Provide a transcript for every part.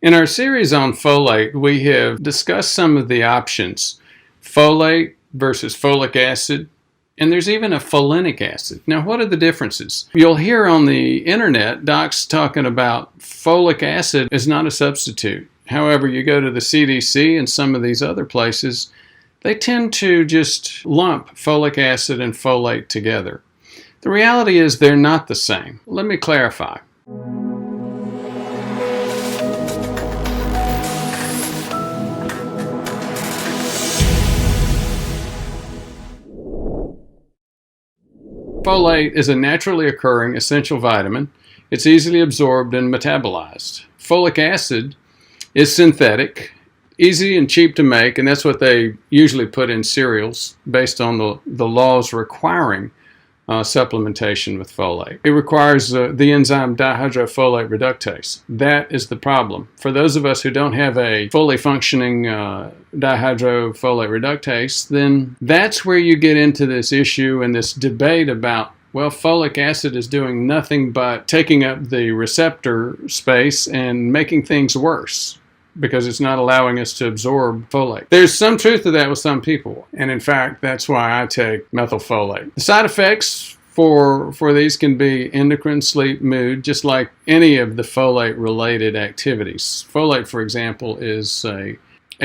In our series on folate, we have discussed some of the options, folate versus folic acid, and there's even a folinic acid. Now, what are the differences? You'll hear on the internet docs talking about folic acid is not a substitute. However, you go to the CDC and some of these other places, they tend to just lump folic acid and folate together. The reality is they're not the same. Let me clarify. Folate is a naturally occurring essential vitamin. It's easily absorbed and metabolized. Folic acid is synthetic, easy and cheap to make, and that's what they usually put in cereals based on the laws requiring supplementation with folate. It requires the enzyme dihydrofolate reductase. That is the problem. For those of us who don't have a fully functioning dihydrofolate reductase, then that's where you get into this issue and this debate about, well, folic acid is doing nothing but taking up the receptor space and making things worse, because it's not allowing us to absorb folate. There's some truth to that with some people, and in fact, that's why I take methylfolate. The side effects for these can be endocrine, sleep, mood, just like any of the folate-related activities. Folate, for example, is a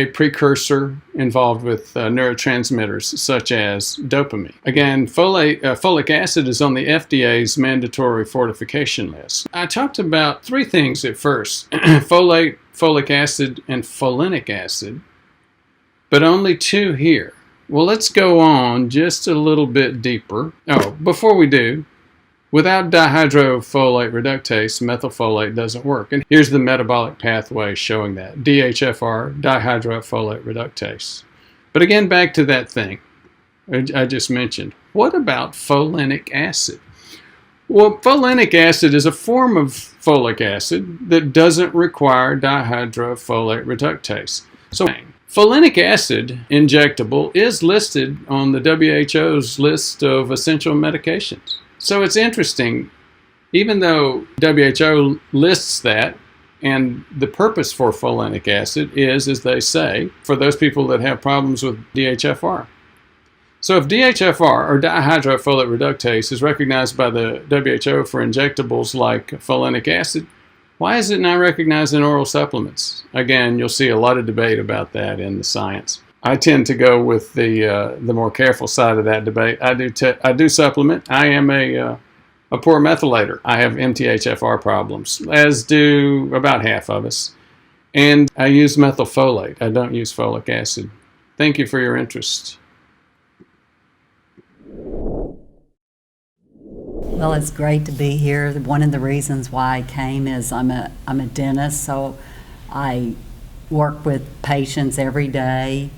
precursor involved with neurotransmitters such as dopamine. Again, folic acid is on the FDA's mandatory fortification list. I talked about three things at first: folate, folic acid, and folinic acid, but only two here. Well, let's go on just a little bit deeper. Oh, before we do, without dihydrofolate reductase, methylfolate doesn't work. And here's the metabolic pathway showing that. DHFR, dihydrofolate reductase. But again, back to that thing I just mentioned. What about folinic acid? Well, folinic acid is a form of folic acid that doesn't require dihydrofolate reductase. So, folinic acid injectable is listed on the WHO's list of essential medications. So it's interesting, even though WHO lists that, and the purpose for folinic acid is, as they say, for those people that have problems with DHFR. So if DHFR, or dihydrofolate reductase, is recognized by the WHO for injectables like folinic acid, why is it not recognized in oral supplements? Again, you'll see a lot of debate about that in the science. I tend to go with the more careful side of that debate. I do supplement. I am a poor methylator. I have MTHFR problems, as do about half of us. And I use methylfolate. I don't use folic acid. Thank you for your interest. Well, it's great to be here. One of the reasons why I came is I'm a dentist, so I work with patients every day,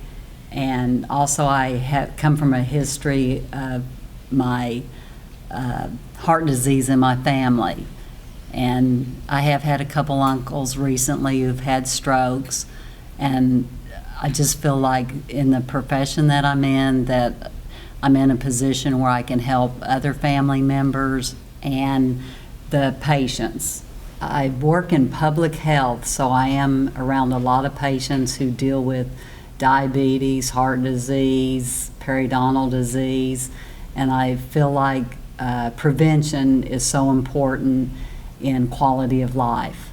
and also I have come from a history of my heart disease in my family, and I have had a couple uncles recently who've had strokes, and I just feel like in the profession that I'm in, that I'm in a position where I can help other family members and the patients. I work in public health, so I am around a lot of patients who deal with diabetes, heart disease, periodontal disease, and I feel like prevention is so important in quality of life.